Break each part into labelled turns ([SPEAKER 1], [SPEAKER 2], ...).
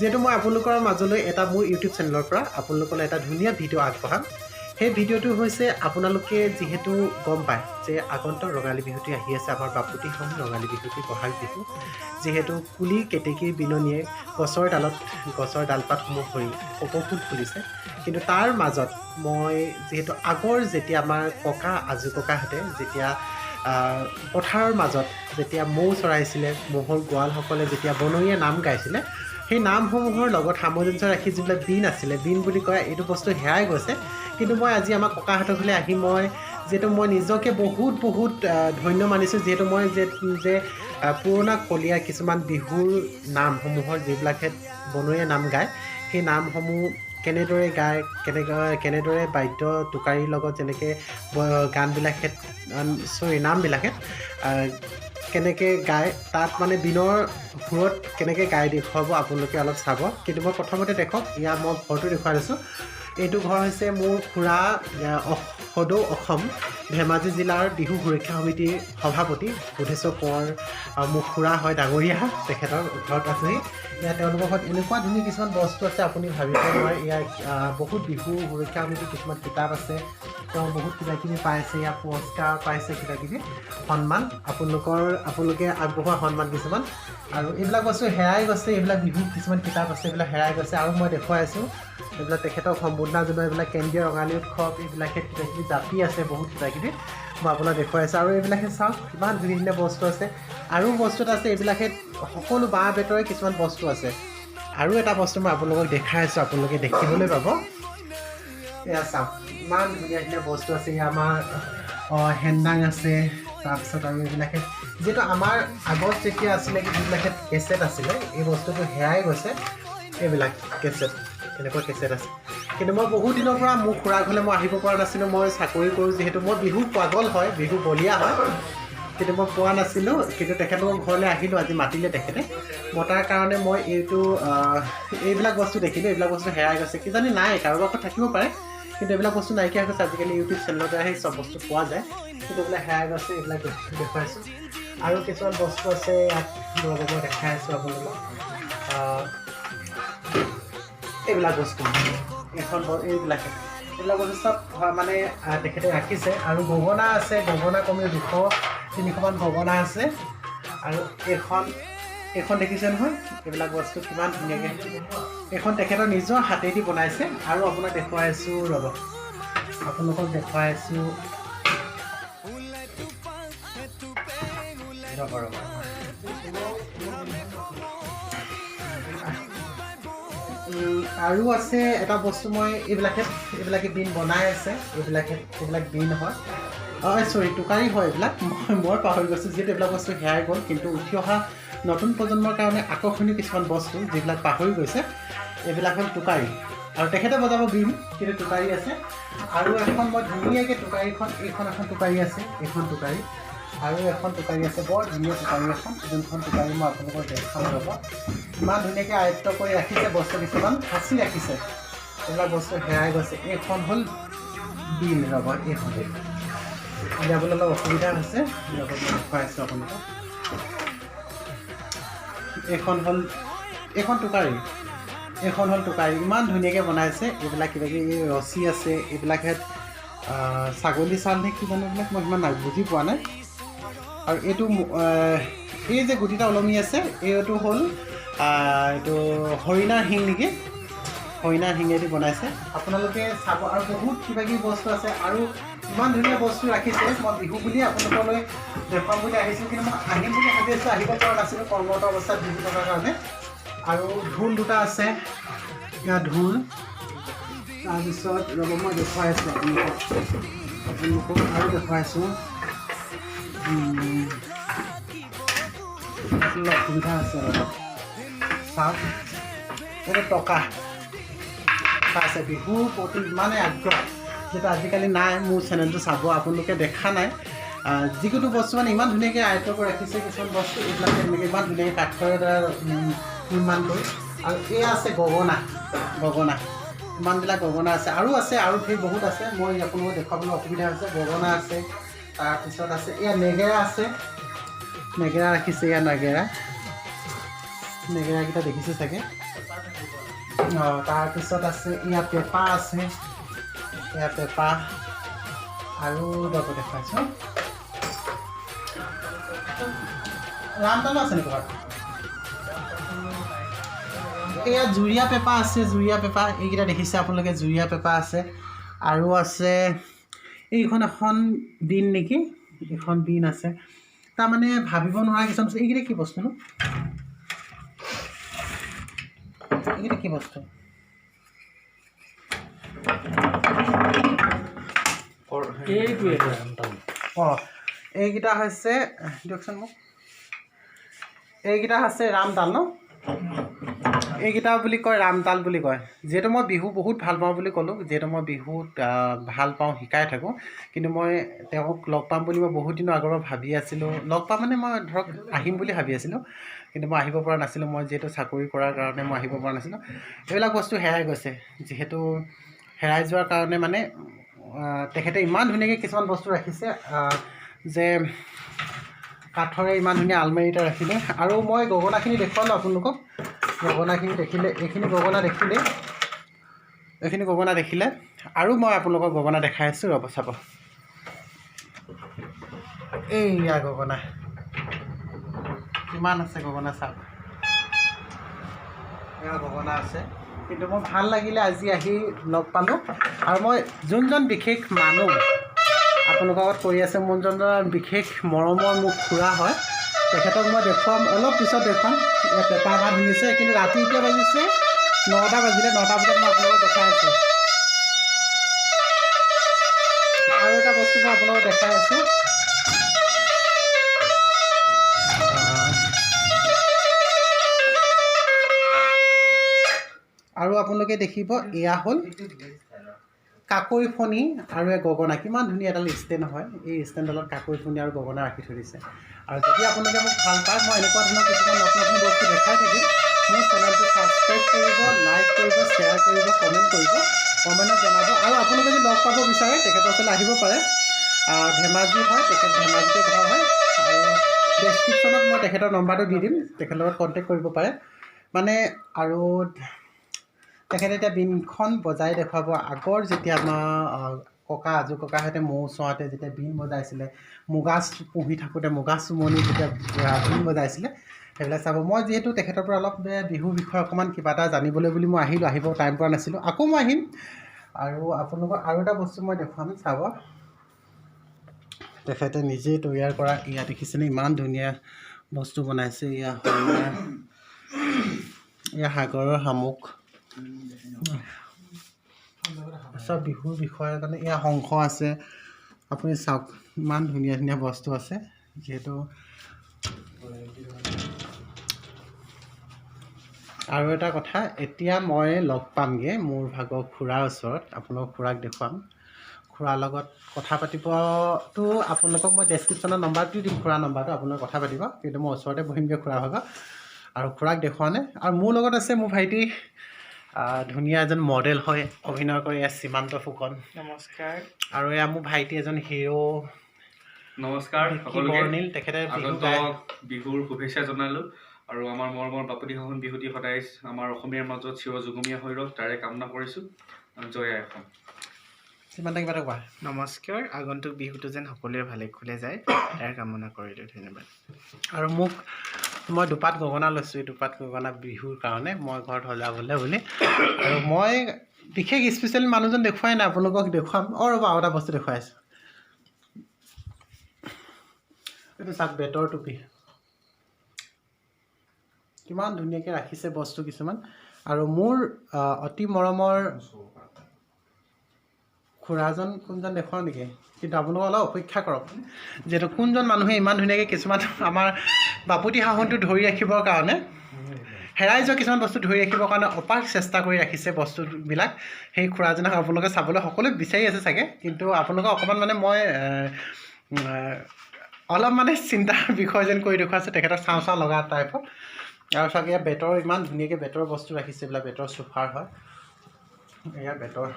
[SPEAKER 1] যেহেতু মই আপোনালোকৰ মাজলৈ এটা মোৰ ইউটিউব চেনেলৰ পৰা আপোনালোকলৈ এটা ধুনীয়া ভিডিঅ' আগবঢ়াম। সেই ভিডিঅ'টো হৈছে আপোনালোকে যিহেতু গম পায় যে আগন্তুক ৰঙালী বিহুটি আহি আছে, আমাৰ বাপতিসাহোন ৰঙালী বিহুটি বহাগ বিহু। যিহেতু কুলি কেতেকীৰ বিননিয়ে গছৰ ডালপাতসমূহ ভৰি কপৌ ফুল ফুলিছে, কিন্তু তাৰ মাজত মই যিহেতু আগৰ যেতিয়া আমাৰ ককা আজু ককাহঁতে যেতিয়া পথাৰৰ মাজত যেতিয়া মৌ চৰাইছিলে, ম'হৰ গোৱালসকলে যেতিয়া বনৰীয়া নাম গাইছিলে, সেই নামসমূহৰ লগত সামঞ্জস্য ৰাখি যিবিলাক বিন আছিলে, বিন বুলি কয় এইটো বস্তু হেৰাই গৈছে। কিন্তু মই আজি আমাৰ ককাহঁতৰ ঘৰলৈ আহি যিহেতু মই নিজকে বহুত ধন্য মানিছোঁ, যিহেতু মই যে পুৰণা কলীয়া কিছুমান বিহুৰ নামসমূহৰ যিবিলাকে বনৰীয়া নাম গায়, সেই নামসমূহ কেনেদৰে গায়, কেনেদৰে বাদ্য টোকাৰীৰ লগত যেনেকৈ গানবিলাকে নামবিলাকে কেনেকৈ গায়, তাত মানে বিনৰ সুৰত কেনেকৈ গাই দেখুৱাব আপোনালোকে অলপ চাব। কিন্তু মই প্ৰথমতে দেখক, মই ঘৰটো দেখুৱাই দিছোঁ। এইটো ঘৰ হৈছে মোৰ খুৰা সদৌ অসম ধেমাজি জিলাৰ বিহু সুৰক্ষা সমিতিৰ সভাপতি বুধেশ্বৰ কোঁৱৰ মোৰ খুৰা হয়, ডাঙৰীয়া। তেখেতৰ ঘৰত আছেহি। তেওঁলোকৰ ঘৰত এনেকুৱা ধুনীয়া কিছুমান বস্তু আছে আপুনি ভাবিব নোৱাৰে। ইয়াৰ বহুত বিহু সুৰক্ষা সমিতিৰ কিছুমান কিতাপ আছে, তেওঁ বহুত কিবাকিবি পাইছে, ইয়াৰ পুৰস্কাৰ পাইছে, কিবাকিবি সন্মান, আপোনালোকে আগবঢ়োৱা সন্মান কিছুমান। আৰু এইবিলাক বস্তু হেৰাই গৈছে, এইবিলাক বিহুৰ কিছুমান কিতাপ আছে, এইবিলাক হেৰাই গৈছে। আৰু মই দেখুৱাই আছোঁ এইবিলাক তেখেতক সম্বোধনা জনোৱা এইবিলাক কেন্দ্ৰীয় ৰঙালী উৎসৱ, এইবিলাকে কিবাকিবি জাপি আছে, বহুত কিবাকিবি মই আপোনাক দেখুৱাই আছোঁ। আৰু এইবিলাকে চাওক কিমান ধুনীয়া ধুনীয়া বস্তু আছে। আৰু বস্তু এটা আছে, এইবিলাকে সকলো বাঁহ বেতৰে কিছুমান বস্তু আছে। আৰু এটা বস্তু মই আপোনালোকক দেখাই আছোঁ, আপোনালোকে দেখিবলৈ পাব। এয়া চাওক ইমান ধুনীয়া ধুনীয়া বস্তু আছে। এয়া আমাৰ হেন্দাং আছে, তাৰপিছত আৰু এইবিলাকে যিহেতু আমাৰ আগত যেতিয়া আছিলে যিবিলাকে কেছেট আছিলে, এই বস্তুটো হেৰাই গৈছে। এইবিলাক কেছেট, এনেকুৱা কেছেট আছে। কিন্তু মই বহুত দিনৰ পৰা মোৰ খুৰা ঘৰলৈ মই আহিব পৰা নাছিলোঁ। মই চাকৰি কৰোঁ যিহেতু, মই বিহু পাগল হয়, বিহু বলীয়া হয়, কিন্তু মই পোৱা নাছিলোঁ। কিন্তু তেখেতলোকৰ ঘৰলৈ আহিলোঁ, আজি মাতিলে তেখেতে। মতাৰ কাৰণে মই এইবিলাক বস্তু দেখিলোঁ। এইবিলাক বস্তু হেৰাই গৈছে, কিজানি নাই, কাৰোবাৰ ঘৰত থাকিব পাৰে, কিন্তু এইবিলাক বস্তু নাইকিয়া হৈছে। আজিকালি ইউটিউব চেনেলতে আহি চব বস্তু পোৱা যায়, কিন্তু এইবিলাক হেৰাই গৈছে। এইবিলাক দেখুৱাইছোঁ। আৰু কিছুমান বস্তু আছে ইয়াত মই দেখাই আছোঁ আপোনালোকক। এইবিলাক বস্তু এইবিলাক বস্তু চব মানে তেখেতে ৰাখিছে। আৰু গগনা আছে, গগনা কমেও 200-300মান গগনা আছে। আৰু এইখন দেখিছে নহয়, এইবিলাক বস্তু কিমান ধুনীয়াকৈ এইখন তেখেতৰ নিজৰ হাতেদি বনাইছে। আৰু আপোনাক দেখুৱাই আছোঁ, ৰ'ব আপোনালোকক দেখুৱাই আছোঁ, আৰু আছে এটা বস্তু, মই এইবিলাকে বিন বনাই আছে। এইবিলাক বিন হয়, টোকাৰী হয়। এইবিলাক মই পাহৰি গৈছোঁ, যিহেতু এইবিলাক বস্তু হেৰাই গ'ল। কিন্তু উঠি অহা নতুন প্ৰজন্মৰ কাৰণে আকৰ্ষণীয় কিছুমান বস্তু যিবিলাক পাহৰি গৈছে, এইবিলাক হ'ল টোকাৰী। আৰু তেখেতে বজাব বিন, কিন্তু টোকাৰী আছে। আৰু এখন মই ধুনীয়াকৈ টোকাৰীখন, এইখন এখন টোকাৰী আছে, এইখন টোকাৰী। আৰু এখন টোকাৰী আছে, বৰ ধুনীয়া টোকাৰী এখন, যোনখন টোকাৰী মই আপোনালোকক দেখাম। ৰ'ব ইমান ধুনীয়াকৈ আয়ত্ব কৰি ৰাখিছে, বস্তু কিছুমান সাঁচি ৰাখিছে। এইবিলাক বস্তু হেৰাই গৈছে। এইখন হ'ল বিন, ৰ'ব এইখন উলিয়াবলৈ অলপ অসুবিধা হৈছে, ৰ'ব মই দেখুৱাই আছোঁ আপোনালোকক। এইখন হ'ল টোকাৰী, ইমান ধুনীয়াকৈ বনাইছে। এইবিলাক কিবাকিবি ৰছী আছে, এইবিলাকহে ছাগলী চাল নে কি জানো, এইবিলাক মই ইমান বুজি পোৱা নাই। আৰু এই যে গুটিটা ওলমি আছে, এইটো হ'ল হৰিণাৰ শিং নেকি, হৰিণাৰ শিঙেদি বনাইছে। আপোনালোকে চাব। আৰু বহুত কিবাকিবি বস্তু আছে, আৰু ইমান ধুনীয়া বস্তু ৰাখিছে। মই বিহু বুলি আপোনালোকলৈ দেখুৱাম বুলি আহিছোঁ, কিন্তু মই আহিম বুলি ভাবি আছোঁ, আহিব পৰা নাছিলোঁ কৰ্মৰত অৱস্থাত বিহু থকাৰ কাৰণে। আৰু ঢোল দুটা আছে, ইয়াত ঢোল। তাৰপিছত ৰ'ব মই দেখুৱাই আছোঁ আপোনালোকক আৰু দেখুৱাইছোঁ। অসুবিধা আছে, ৰ'ব চাওক। এইটো টকা আছে। বিহুৰ প্ৰতি ইমানেই আগ্ৰহ, যিটো আজিকালি নাই। মোৰ চেনেলটো চাব, আপোনালোকে দেখা নাই। যিকোনো বস্তু মানে ইমান ধুনীয়াকৈ আয়ত্ব কৰি ৰাখিছে কিছুমান বস্তু। এইবিলাক তেনেকৈ ইমান ধুনীয়াকৈ কাঠৰ দ্বাৰা নিৰ্মাণ কৰি। আৰু এয়া আছে গগনা, ইমানবিলাক গগনা আছে। আৰু সেই বহুত আছে, মই আপোনালোকক দেখুৱাবলৈ অসুবিধা হৈছে। গগনা আছে, তাৰপিছত আছে এয়া নেগেৰা আছে, নেগেৰা ৰাখিছে। এয়া নেগেৰা নেগেৰাকেইটা দেখিছে চাগে। তাৰপিছত আছে ইয়াত পেঁপা আছে, ইয়াত পেঁপা আৰু ৰ'ব দেখাইছোঁ। ৰামদালো আছে নেকি ঘৰত? এয়া জুৰীয়া পেঁপা আছে, জুৰীয়া পেঁপা এইকেইটা দেখিছে আপোনালোকে, জুৰীয়া পেঁপা আছে। আৰু আছে এইখন এখন বিন নেকি, এইখন বিন আছে। তাৰমানে ভাবিব নোৱাৰা কিছুমান বস্তু। এইকেইটা কি বস্তুনো? এইকেইটা কি বস্তু? এইকেইটা হৈছে, দিয়কচোন মোক, এইকেইটা হৈছে ৰামদাল ন? এইকেইটা বুলি কয় ৰামদাল বুলি কয়। যিহেতু মই বিহু বহুত ভাল পাওঁ বুলি ক'লোঁ, যিহেতু মই বিহুত ভাল পাওঁ, শিকাই থাকোঁ, কিন্তু মই তেওঁক লগ পাম বুলি মই বহুত দিনৰ আগৰ পৰা ভাবি আছিলোঁ। লগ পাম মানে মই ধৰক আহিম বুলি ভাবি আছিলোঁ, কিন্তু মই আহিব পৰা নাছিলোঁ। মই যিহেতু চাকৰি কৰাৰ কাৰণে মই আহিব পৰা নাছিলোঁ। এইবিলাক বস্তু হেৰাই গৈছে, যিহেতু হেৰাই যোৱাৰ কাৰণে মানে তেখেতে ইমান ধুনীয়াকৈ কিছুমান বস্তু ৰাখিছে যে কাঠৰে ইমান ধুনীয়া আলমাৰি এটা ৰাখিলে। আৰু মই গগনাখিনি দেখুৱালোঁ আপোনালোকক, গগনাখিনি দেখিলে, এইখিনি গগনা দেখিলে, এইখিনি গগনা দেখিলে। আৰু মই আপোনালোকক গগনা দেখাই আছোঁ, ৰ'ব চাব। এইয়া গগনা কিমান আছে, গগনা চাওক, এয়া গগনা আছে। কিন্তু মই ভাল লাগিলে আজি আহি লগ পালোঁ। আৰু মই যোনজন বিশেষ মানুহ আপোনালোকৰ লগত কৰি আছে, মোৰ যোনজন বিশেষ মৰমৰ মোক খুৰা হয়, তেখেতক মই দেখুৱাম, অলপ পিছত দেখুৱাম। ইয়াত পেঁপা ভাত শুনিছে, কিন্তু ৰাতি এতিয়া বাজিছে 9টা বাজিলে। 9টা বজাত মই আপোনালোকক দেখাই আছোঁ। আৰু এটা বস্তু মই আপোনালোকক দেখাই আছোঁ। আৰু আপোনালোকে দেখিব, এয়া হ'ল কাকৈ ফণি আৰু এই গগনা। কিমান ধুনীয়া এডাল ষ্টেণ্ড হয়, এই ষ্টেণ্ডডালত কাকৈ ফণি আৰু গগনা ৰাখি থৈ দিছে। আৰু যদি আপোনালোকে মোক ভাল পায়, মই এনেকুৱা ধৰণৰ কিছুমান নতুন নতুন বস্তু দেখাই থাকিম। মোৰ চেনেলটো ছাবস্ক্ৰাইব কৰিব, লাইক কৰিব, শ্বেয়াৰ কৰিব, কমেণ্ট কৰিব, কমেণ্টত জনাব। আৰু আপোনালোকে যদি লগ পাব বিচাৰে, তেখেতৰ ওচৰলৈ আহিব পাৰে। ধেমাজি হয়, তেখেত ধেমাজিতে ঘৰ হয়। আৰু ডেছক্ৰিপশ্যনত মই তেখেতৰ নম্বৰটো দি দিম, তেখেতৰ লগত কণ্টেক্ট কৰিব পাৰে। মানে আৰু তেখেতে এতিয়া বিনখন বজাই দেখুৱাব। আগৰ যেতিয়া আমাৰ ককা, আজু ককাহঁতে মৌ চোৱাওঁতে যেতিয়া বিন বজাইছিলে, মুগা পুহি থাকোঁতে, মুগা চুমনি যেতিয়া বিন বজাইছিলে, সেইবিলাক চাব। মই যিহেতু তেখেতৰ পৰা অলপ বিহুৰ বিষয়ে অকণমান কিবা এটা জানিবলৈ বুলি মই আহিলোঁ, আহিব টাইম পোৱা নাছিলোঁ। আকৌ মই আহিম। আৰু আপোনালোকক আৰু এটা বস্তু মই দেখুৱাম, চাব। তেখেতে নিজেই তৈয়াৰ কৰা, ইয়াত দেখিছেনে ইমান ধুনীয়া বস্তু বনাইছে। এয়া সাগৰৰ শামুক, চব বিহুৰ বিষয়ে মানে। এয়া শংখ আছে, আপুনি চাওক ইমান ধুনীয়া ধুনীয়া বস্তু আছে। যিহেতু আৰু এটা কথা, এতিয়া মই লগ পামগৈ মোৰ ভাগৰ খুৰাৰ ওচৰত। আপোনালোকক খুৰাক দেখুৱাম, খুৰাৰ লগত কথা পাতিবতো আপোনালোকক মই ডেছক্ৰিপশ্যনৰ নম্বৰটো দিম, খুৰাৰ নম্বৰটো, আপোনালোকে কথা পাতিব। কিন্তু মই ওচৰতে বহিমগৈ খুৰা ভাগৰ, আৰু খুৰাক দেখুৱানে। আৰু মোৰ লগত আছে মোৰ ভাইটি, ধুনীয়া এজন মডেল হয়, অভিনয় কৰে। এয়া সীমান্ত ফুকন, নমস্কাৰ। আৰু এয়া মোৰ ভাইটি এজন হিৰ', নমস্কাৰ সকলোকে। তেখেতে বিহুৰ শুভেচ্ছা জনালোঁ। আৰু আমাৰ মৰমৰ বাপুতি সাহোন বিহুটি সদায় আমাৰ অসমীয়াৰ মাজত চিৰযুগমীয়া হৈ ৰওক, তাৰে কামনা কৰিছোঁ। জয় আই অসম। সীমান্ত কিবা এটা কোৱা। নমস্কাৰ, আগন্তুক বিহুটো যেন সকলোৰে ভালে খুলে যায়, তাৰে কামনা কৰিলোঁ। ধন্যবাদ। আৰু মই দুপাত গগনা লৈছোঁ, এই দুপাত গগনা বিহুৰ কাৰণে মই ঘৰত সজাবলৈ বুলি। আৰু মই বিশেষ স্পেচিয়েল মানুহজন দেখুৱাই নাই, আপোনালোকক দেখুৱাম। ৰ'ব, আৰু এটা বস্তু দেখুৱাই আছোঁ। এইটো চাওক, বেতৰ টুপি, কিমান ধুনীয়াকৈ ৰাখিছে বস্তু কিছুমান। আৰু মোৰ অতি মৰমৰ খুৰাজন কোনজন দেখুৱাওঁ নেকি? কিন্তু আপোনালোকে অলপ অপেক্ষা কৰক, যিহেতু কোনজন মানুহে ইমান ধুনীয়াকৈ কিছুমান আমাৰ বাপুতি সাহোনটো ধৰি ৰাখিবৰ কাৰণে, হেৰাই যোৱা কিছুমান বস্তু ধৰি ৰাখিবৰ কাৰণে অপাৰ চেষ্টা কৰি ৰাখিছে বস্তুবিলাক। সেই খুৰাজনক আপোনালোকে চাবলৈ সকলোৱে বিচাৰি আছে চাগে, কিন্তু আপোনালোকক অকণমান মানে মই অলপ মানে চিন্তাৰ বিষয় যেন কৰি দেখুৱাইছে, তেখেতক চাওঁ চাওঁ লগা টাইপত। আৰু চাওক, এয়া বেতৰ, ইমান ধুনীয়াকৈ বেতৰ বস্তু ৰাখিছে। এইবিলাক বেতৰ চোফাৰ হয়, এয়া বেতৰ।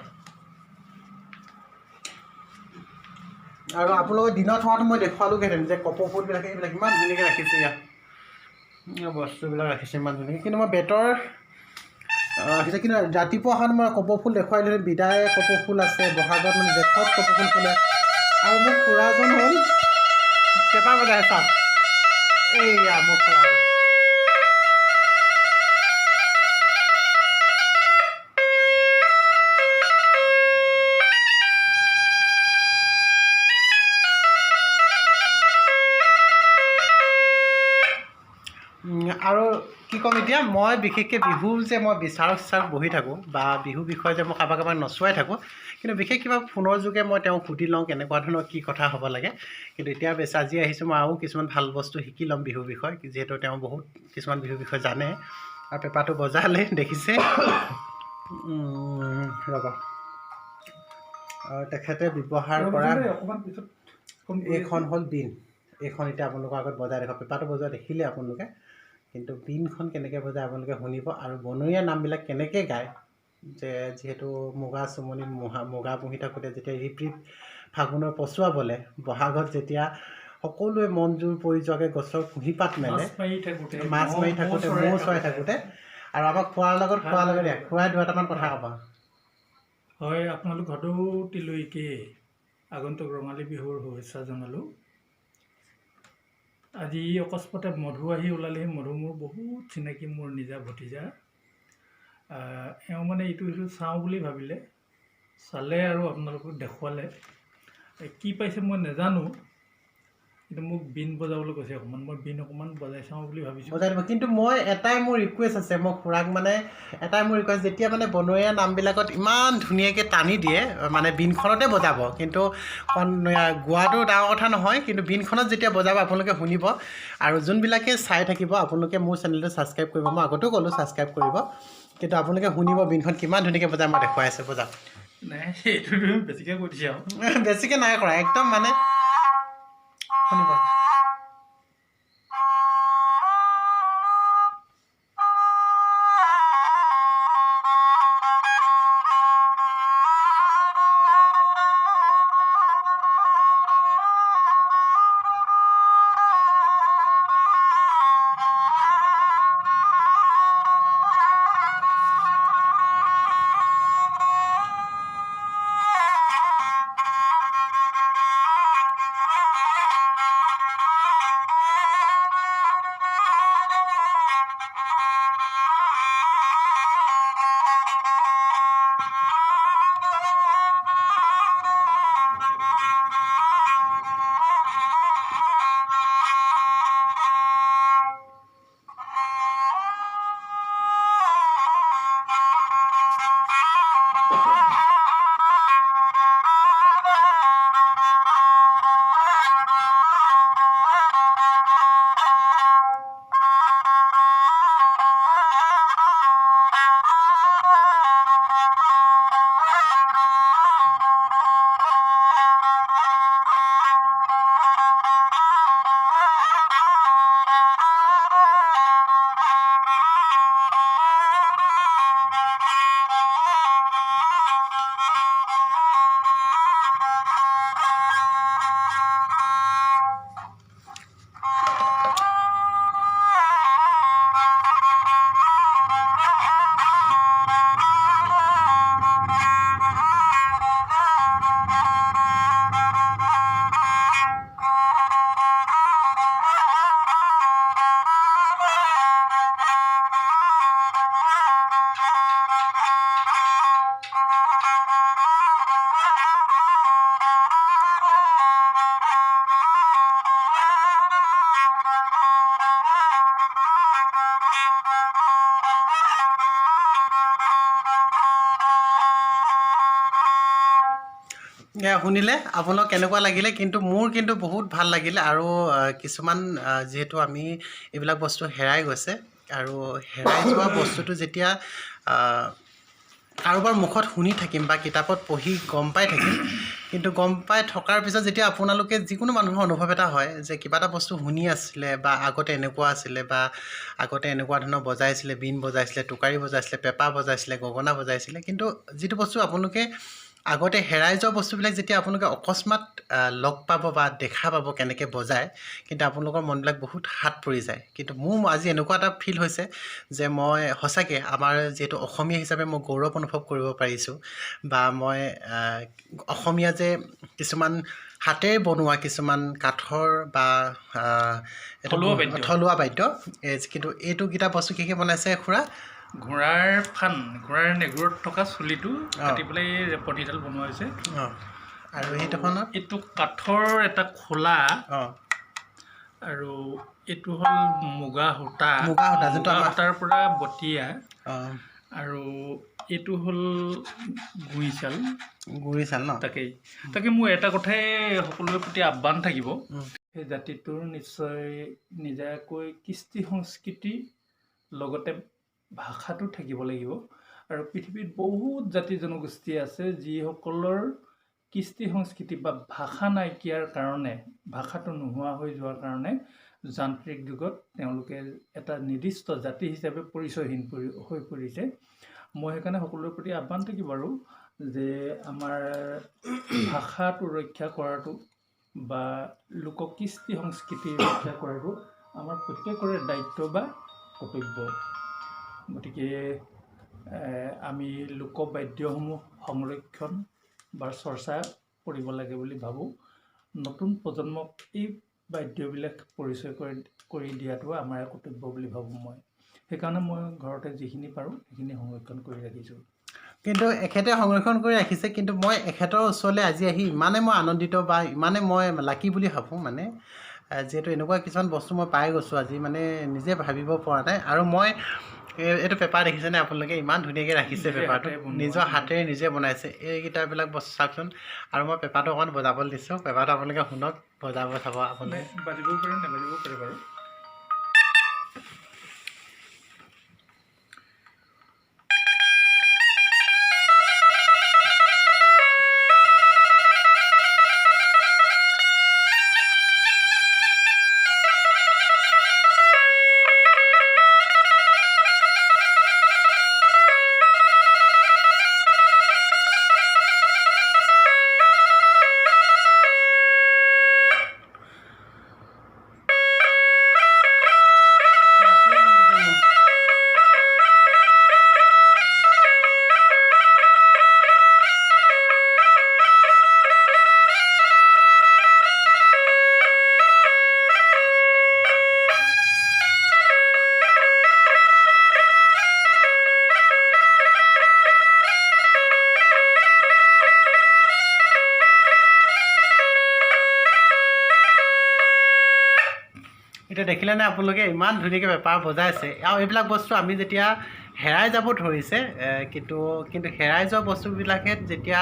[SPEAKER 1] আৰু আপোনালোকে দিনত হোৱাটো মই দেখুৱালোগৈহেঁতেন, যে কপৌ ফুলবিলাকে এইবিলাক ইমান ধুনীয়াকৈ ৰাখিছে। ইয়াত বস্তুবিলাক ৰাখিছে ইমান ধুনীয়াকৈ। কিন্তু মই বেতৰ ৰাখিছে, কিন্তু ৰাতিপুৱা অহাৰ মই কপৌ ফুল দেখুৱাই দিলোঁ। বিদায় কপৌ ফুল আছে, বহাগত মানে জেঠত কপৌ ফুল ফুলে। আৰু মোৰ খুৰাজন হ'ল পেঁপা বজাই, চাওক এইয়া মোৰ খুৰাজন। আৰু কি ক'ম এতিয়া, মই বিশেষকৈ বিহু যে মই বিচাৰক বহি থাকোঁ বা বিহুৰ বিষয়ে যে মই কাৰোবাক নচুৱাই থাকোঁ, কিন্তু বিশেষ কিবা ফোনৰ যোগে মই তেওঁক সুধি লওঁ কেনেকুৱা ধৰণৰ কি কথা হ'ব লাগে। কিন্তু এতিয়া বেছি আজি আহিছোঁ, মই আৰু কিছুমান ভাল বস্তু শিকি ল'ম বিহুৰ বিষয়ে, যিহেতু তেওঁ বহুত কিছুমান বিহুৰ বিষয়ে জানে। আৰু পেঁপাটো বজালে দেখিছে, ৰ'ব। আৰু তেখেতে ব্যৱহাৰ কৰা এইখন হ'ল বীণ। এইখন এতিয়া আপোনালোকৰ আগত বজাই দেখুৱাম। পেঁপাটো বজোৱা দেখিলে আপোনালোকে, কিন্তু বীণখন কেনেকৈ বজায় আপোনালোকে শুনিব। আৰু বনৰীয়া নামবিলাক কেনেকৈ গায়, যে যিহেতু মুগা চুমনিত মুগা পুহি থাকোঁতে যেতিয়া ৰিপিট ফাগুনৰ পচুৱা বলে, বহাগত যেতিয়া সকলোৱে মন জোৰ পৰি যোৱাকৈ গছৰ কুঁহিপাত মেলে, মাছ মাৰি থাকোঁতে, মৌ চৰাই থাকোঁতে। আৰু আমাক খোৱাৰ লগত দিয়ে, খুৱাই দুটামান কথা ক'বা।
[SPEAKER 2] হয়, আপোনালোক সদৌতিলৈকে আগন্তুক ৰঙালী বিহুৰ শুভেচ্ছা জনালোঁ। আজি অকস্মাতে মধু আহি ওলালেহি। মধু মোৰ বহুত চিনাকি, মোৰ নিজা ভতিজা। এওঁ মানে ইটো সিটো চাওঁ বুলি ভাবিলে, চালে আৰু আপোনালোকক দেখুৱালে। কি পাইছে মই নাজানো, কিন্তু মোক বীণ বজাবলৈ কৈছে অকণমান। মই বীণ অকণমান বজাই চাওঁ বুলি ভাবিছোঁ।
[SPEAKER 1] বজাই দিব, কিন্তু মই এটাই মোৰ ৰিকুৱেষ্ট আছে, মই খুৰাক মানে এটাই মোৰ ৰিকুৱেষ্ট, যেতিয়া মানে বনৰীয়া নামবিলাকত ইমান ধুনীয়াকৈ টানি দিয়ে, মানে বীণখনতে বজাব। কিন্তু গোৱাটো ডাঙৰ কথা নহয়, কিন্তু বীণখনত যেতিয়া বজাব আপোনালোকে শুনিব। আৰু যোনবিলাকে চাই থাকিব, আপোনালোকে মোৰ চেনেলটো ছাবস্ক্ৰাইব কৰিব। মই আগতেও ক'লোঁ ছাবস্ক্ৰাইব কৰিব, কিন্তু আপোনালোকে শুনিব বীণখন কিমান ধুনীয়াকৈ বজায়। মই দেখুৱাই আছোঁ, বজাওক।
[SPEAKER 2] নাই, সেইটো বেছিকৈ কৈ দিছে আৰু।
[SPEAKER 1] বেছিকৈ নাই কৰা, একদম মানে শুনিব। শুনিলে আপোনাক কেনেকুৱা লাগিলে? কিন্তু মোৰ কিন্তু বহুত ভাল লাগিলে। আৰু কিছুমান যিহেতু আমি এইবিলাক বস্তু হেৰাই গৈছে, আৰু হেৰাই যোৱা বস্তুটো যেতিয়া কাৰোবাৰ মুখত শুনি থাকিম বা কিতাপত পঢ়ি গম পাই থাকিম, কিন্তু গম পাই থকাৰ পিছত যেতিয়া আপোনালোকে যিকোনো মানুহৰ অনুভৱ এটা হয় যে কিবা এটা বস্তু শুনি আছিলে বা আগতে এনেকুৱা আছিলে বা আগতে এনেকুৱা ধৰণৰ বজাইছিলে, বীণ বজাইছিলে, টোকাৰী বজাইছিলে, পেঁপা বজাইছিলে, গগনা বজাইছিলে, কিন্তু যিটো বস্তু আপোনালোকে আগতে হেৰাই যোৱা বস্তুবিলাক যেতিয়া আপোনালোকে অকস্মাত লগ পাব বা দেখা পাব কেনেকৈ বজায়, কিন্তু আপোনালোকৰ মনবিলাক বহুত হাত পৰি যায়। কিন্তু মোৰ আজি এনেকুৱা এটা ফিল হৈছে যে মই সঁচাকৈ আমাৰ যিহেতু অসমীয়া হিচাপে মই গৌৰৱ অনুভৱ কৰিব পাৰিছোঁ, বা মই অসমীয়া যে কিছুমান হাতেৰে বনোৱা কিছুমান কাঠৰ বা থলুৱা বাদ্য, কিন্তু এইটোকেইটা বস্তু কি বনাইছে খুৰা?
[SPEAKER 2] ঘোঁৰাৰ ফান, ঘোঁৰাৰ নেগুৰত থকা চুলিটো কাটি পেলাই ৰেপটিডাল বনোৱা হৈছে।
[SPEAKER 1] আৰু সেইটোখনত
[SPEAKER 2] এইটো কাঠৰ এটা খোলা, আৰু এইটো হ'ল মুগা সূতা, যোনটো সূতাৰ পৰা বটিয়া, আৰু এইটো হ'ল গুৰিচাল ন? তাকে মোৰ এটা কথাই সকলোৰে প্ৰতি আহ্বান থাকিব, সেই জাতিটোৰ নিশ্চয় নিজাকৈ কৃষ্টি সংস্কৃতিৰ লগতে ভাষাটো থাকিব লাগিব। আৰু পৃথিৱীত বহুত জাতি জনগোষ্ঠী আছে যিসকলৰ কৃষ্টি সংস্কৃতি বা ভাষা নাইকিয়াৰ কাৰণে, ভাষাটো নোহোৱা হৈ যোৱাৰ কাৰণে যান্ত্ৰিক যুগত তেওঁলোকে এটা নিৰ্দিষ্ট জাতি হিচাপে পৰিচয়হীন হৈ পৰিছে। মই সেইকাৰণে সকলোৰে প্ৰতি আহ্বান থাকিব আৰু যে আমাৰ ভাষাটো ৰক্ষা কৰাটো বা লোককৃষ্টি সংস্কৃতি ৰক্ষা কৰাটো আমাৰ প্ৰত্যেকৰে দায়িত্ব বা কৰ্তব্য। গতিকে আমি লোকবাদ্যসমূহ সংৰক্ষণ বা চৰ্চা কৰিব লাগে বুলি ভাবোঁ। নতুন প্ৰজন্মক এই বাদ্যবিলাক পৰিচয় কৰি দিয়াটো আমাৰ কৰ্তব্য বুলি ভাবোঁ মই। সেইকাৰণে মই ঘৰতে যিখিনি পাৰোঁ সেইখিনি সংৰক্ষণ কৰি ৰাখিছোঁ।
[SPEAKER 1] কিন্তু এখেতে সংৰক্ষণ কৰি ৰাখিছে, কিন্তু মই এখেতৰ ওচৰলৈ আজি আহি ইমানে মই আনন্দিত বা ইমানে মই লাকি বুলি ভাবোঁ, মানে যিহেতু এনেকুৱা কিছুমান বস্তু মই পাই গৈছোঁ আজি, মানে নিজে ভাবিব পৰা নাই। আৰু মই এইটো পেপাৰ দেখিছেনে আপোনালোকে? ইমান ধুনীয়াকৈ ৰাখিছে পেপাৰটো, নিজৰ হাতেৰে নিজে বনাইছে এইকেইটাবিলাক বস্তু চাওকচোন। আৰু মই পেপাৰটো অকণমান বজাবলৈ দিছোঁ, পেপাৰটো আপোনালোকে শুনক, বজাব চাব আপোনালোকে।
[SPEAKER 2] বাজিবও পাৰে নাবাজিবও পাৰে বাৰু।
[SPEAKER 1] এতিয়া দেখিলেনে আপোনালোকে ইমান ধুনীয়াকৈ পেপাৰ বজাইছে। আৰু এইবিলাক বস্তু আমি যেতিয়া হেৰাই যাব ধৰিছে, কিন্তু হেৰাই যোৱা বস্তুবিলাকে যেতিয়া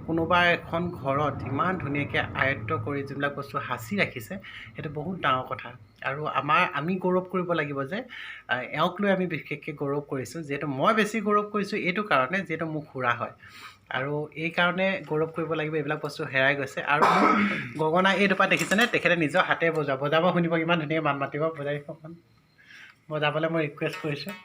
[SPEAKER 1] কোনোবা এখন ঘৰত ইমান ধুনীয়াকৈ আয়ত্ব কৰি যিবিলাক বস্তু সাঁচি ৰাখিছে, সেইটো বহুত ডাঙৰ কথা। আৰু আমি গৌৰৱ কৰিব লাগিব যে এওঁক লৈ আমি বিশেষকৈ গৌৰৱ কৰিছোঁ। যিহেতু মই বেছি গৌৰৱ কৰিছোঁ এইটো কাৰণে, যিহেতু মোৰ খুৰা হয়, আৰু এই কাৰণে গৌৰৱ কৰিব লাগিব। এইবিলাক বস্তু হেৰাই গৈছে। আৰু গগনা এই দুপাত দেখিছেনে? তেখেতে নিজৰ হাতে বজাব শুনিব, ইমান ধুনীয়াকৈ মান মাতিব, বজাই অকণ বজাবলৈ মই ৰিকুৱেষ্ট কৰিছোঁ।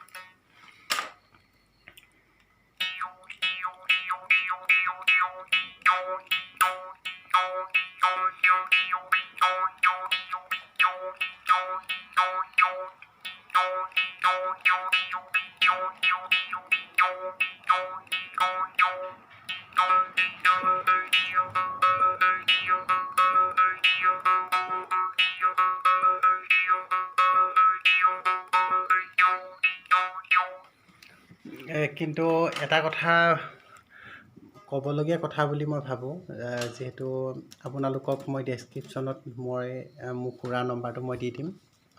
[SPEAKER 1] কিন্তু এটা কথা ক'বলগীয়া কথা বুলি মই ভাবোঁ, যিহেতু আপোনালোকক মই ডেছক্ৰিপশ্যনত মোৰ খুৰাৰ নম্বৰটো মই দি দিম,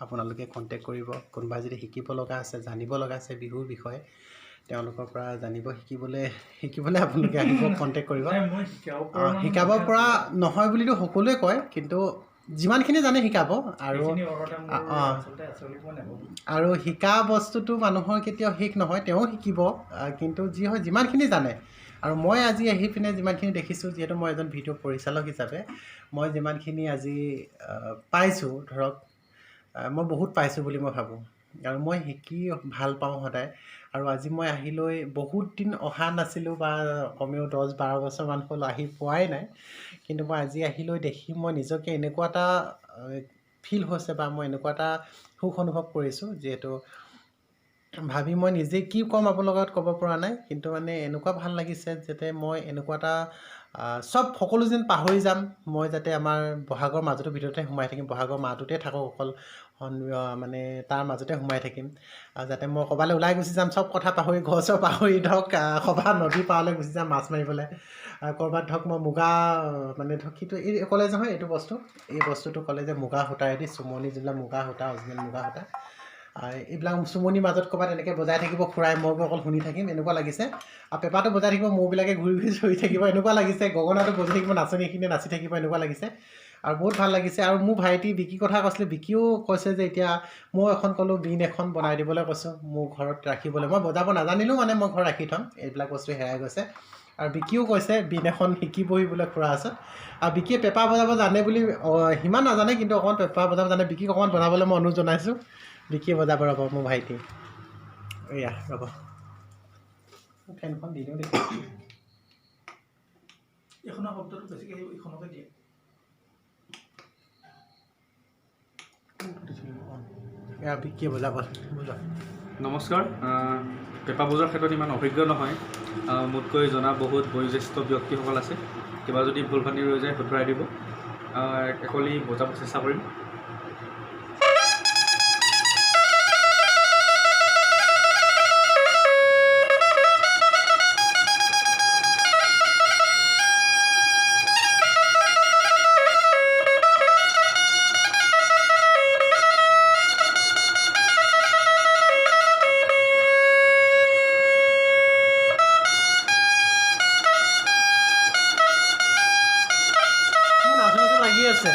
[SPEAKER 1] আপোনালোকে কণ্টেক্ট কৰিব। কোনোবা যদি শিকিব লগা আছে, জানিব লগা আছে বিহুৰ বিষয়ে, তেওঁলোকৰ পৰা শিকিবলৈ আপোনালোকে আহিব, কণ্টেক্ট কৰিব। শিকাব পৰা নহয় বুলিতো সকলোৱে কয়, কিন্তু যিমানখিনি জানে শিকাব। আৰু শিকা বস্তুটো মানুহৰ কেতিয়াও শেষ নহয়, তেওঁ শিকিব। কিন্তু যিমানখিনি জানে, আৰু মই আজি আহি পিনে যিমানখিনি দেখিছোঁ, যিহেতু মই এজন ভিডিঅ' পৰিচালক হিচাপে মই যিমানখিনি আজি পাইছোঁ, ধৰক মই বহুত পাইছোঁ বুলি মই ভাবোঁ। আৰু মই শিকি ভাল পাওঁ সদায়। আৰু আজি মই আহিলৈ বহুত দিন অহা নাছিলোঁ বা কমেও 10-12 বছৰমান হ'ল আহি পোৱাই নাই, কিন্তু মই আজি আহিলৈ দেখি মই নিজকে এনেকুৱা এটা ফিল হৈছে বা মই এনেকুৱা এটা সুখ অনুভৱ কৰিছোঁ, যিহেতু ভাবি মই নিজে কি ক'ম আপোনালোকৰ লগত ক'ব পৰা নাই, কিন্তু মানে এনেকুৱা ভাল লাগিছে যাতে মই এনেকুৱা এটা সকলো যেন পাহৰি যাম, মই যাতে আমাৰ বহাগৰ মাজতে ভিতৰতে সোমাই থাকিম, বহাগৰ মাহটোতে থাকক অকল মানে তাৰ মাজতে সোমাই থাকিম, যাতে মই ক'ৰবালৈ ওলাই গুচি যাম, চব কথা পাহৰি ঘৰ চৰ পাহৰি ধৰক ক'ৰবাত নদী পাৰলৈ গুচি যাম মাছ মাৰিবলৈ, ক'ৰবাত ধৰক মই মুগা মানে ধৰক কিন্তু এই ক'লে নহয় এইটো এই বস্তুটো ক'লে যে মুগা সূতাৰেদি চুমনি যিবিলাক মুগা সূতা অৰিজিনেল মুগা সূতা, এইবিলাক চুমনিৰ মাজত ক'ৰবাত এনেকৈ বজাই থাকিব খুৰাই, মই অকল শুনি থাকিম এনেকুৱা লাগিছে, আৰু পেপাটো বজাই থাকিব মৌবিলাকে ঘূৰি ঘূৰি চৰি থাকিব এনেকুৱা লাগিছে, গগনাটো বজি থাকিব নাচনীখিনিয়ে নাচি থাকিব এনেকুৱা লাগিছে, আৰু বহুত ভাল লাগিছে। আৰু মোৰ ভাইটি বিকিৰ কথা কৈছিলে, বিকিও কৈছে যে এতিয়া মই এখন ক'লোঁ বিন এখন বনাই দিবলৈ কৈছোঁ মোৰ ঘৰত ৰাখিবলৈ, মই বজাব নাজানিলেও মানে মই ঘৰত ৰাখি থ'ম, এইবিলাক বস্তু হেৰাই গৈছে। আৰু বিকিও কৈছে বিন এখন শিকিবহি বোলে খুৰা ওচৰত, আৰু বিকিয়ে পেপাৰ বজাব জানে বুলি সিমান নাজানে, কিন্তু অকণমান পেপাৰ বজাব জানে, বিকিক অকণমান বনাবলৈ মই অনুৰোধ জনাইছোঁ, বিকিয়ে বজাব ৰ'ব মোৰ ভাইটি, এয়া ৰ'ব ফেনখন দি দিওঁ দেখি
[SPEAKER 2] এইখনৰ শব্দটো বেছিকৈ এইখনকে দিয়ে।
[SPEAKER 1] এয়া বিকিয়ে বজাব বুজা।
[SPEAKER 3] নমস্কাৰ, পেপা বজোৱাৰ ক্ষেত্ৰত ইমান অভিজ্ঞ নহয়, মোতকৈ জনা বহুত বয়োজ্যেষ্ঠ ব্যক্তিসকল আছে, কিবা যদি ভুল ভ্ৰান্তি ৰৈ যায় শুধৰাই দিব, একলি বজাব চেষ্টা কৰিম।
[SPEAKER 1] লাগি আছে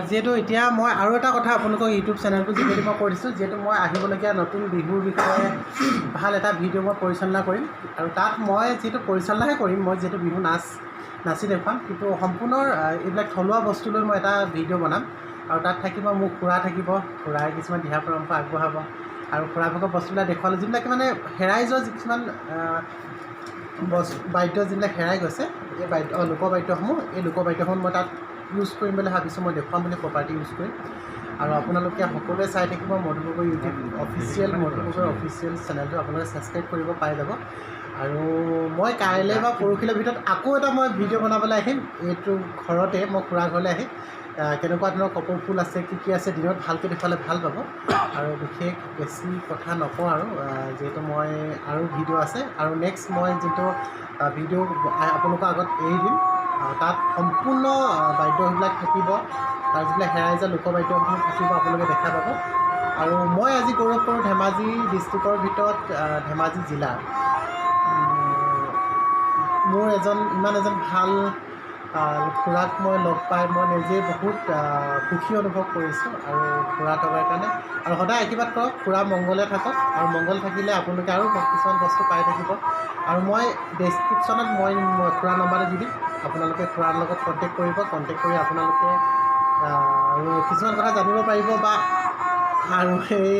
[SPEAKER 1] যিহেতু এতিয়া মই আৰু এটা কথা আপোনালোকক ইউটিউব চেনেলটো যোগেদি মই কৈ দিছোঁ, যিহেতু মই আহিবলগীয়া নতুন বিহুৰ বিষয়ে ভাল এটা ভিডিঅ' মই পৰিচালনা কৰিম, আৰু তাত মই যিহেতু পৰিচালনাহে কৰিম, মই যিহেতু বিহু নাচি দেখুৱাম, কিন্তু সম্পূৰ্ণ এইবিলাক থলুৱা বস্তু লৈ মই এটা ভিডিঅ' বনাম, আৰু তাত থাকিব মোৰ খুৰা থাকিব, খুৰাই কিছুমান দিহা পৰামৰ্শ আগবঢ়াব, আৰু খুৰা ভাগৰ বস্তুবিলাক দেখুৱালে যিবিলাকে মানে হেৰাই যোৱা কিছুমান বাদ্য যিবিলাক হেৰাই গৈছে, এই লোকবাদ্যসমূহ, এই লোকবাদ্যসমূহ মই তাত ইউজ কৰিম বুলি ভাবিছোঁ, মই দেখুৱাম বুলি প্ৰপাৰ্টি ইউজ কৰিম, আৰু আপোনালোকে সকলোৱে চাই থাকিব মধু গগৈ ইউটিউব মধু গগৈ অফিচিয়েল চেনেলটো আপোনালোকে ছাবস্ক্ৰাইব কৰিব পাই যাব। আৰু মই কাইলৈ বা পৰহিলৈ ভিতৰত আকৌ এটা মই ভিডিঅ' বনাবলৈ আহিম, এইটো ঘৰতে মই খুৰা ঘৰলৈ আহিম, কেনেকুৱা ধৰণৰ কপৌ ফুল আছে কি কি আছে দিনত ভালকৈ দেখুৱালে ভাল পাব, আৰু বিশেষ বেছি কথা নকওঁ আৰু যিহেতু মই আৰু ভিডিঅ' আছে, আৰু নেক্সট মই যিটো ভিডিঅ' আপোনালোকৰ আগত এৰি দিম, তাত সম্পূৰ্ণ বাদ্যবিলাক থাকিব, আৰু যিবিলাক হেৰাই যোৱা লোকবাদ্যসমূহ থাকিব আপোনালোকে দেখা পাব। আৰু মই আজি গৌৰৱ কৰোঁ ধেমাজি ডিষ্ট্ৰিক্টৰ ভিতৰত ধেমাজি জিলা, মোৰ ইমান এজন ভাল খুৰাক মই লগ পাই মই নিজেই বহুত সুখী অনুভৱ কৰিছোঁ, আৰু খুৰা থকাৰ কাৰণে, আৰু সদায় আশীৰ্বাদ কৰক খুৰা মংগলে থাকক, আৰু মংগল থাকিলে আপোনালোকে আৰু কিছুমান বস্তু পাই থাকিব, আৰু মই ডেছক্ৰিপশ্যনত মই খুৰা নম্বৰটো দি দিম, আপোনালোকে খুৰাৰ লগত কণ্টেক্ট কৰিব, কণ্টেক্ট কৰি আপোনালোকে কিছুমান কথা জানিব পাৰিব, বা আৰু সেই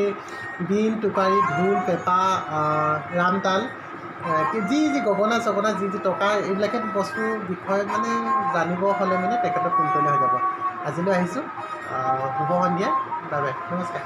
[SPEAKER 1] বিন টোকাৰি ঢোল পেঁপা ৰামতাল যি গগনা চগনা যি টকা এইবিলাকে বস্তুৰ বিষয়ে মানে জানিব হ'লে মানে তেখেতক ফোন কৰিলে হৈ যাব। আজিলৈ আহিছোঁ, শুভ সন্ধিয়া, বাই বাই, নমস্কাৰ।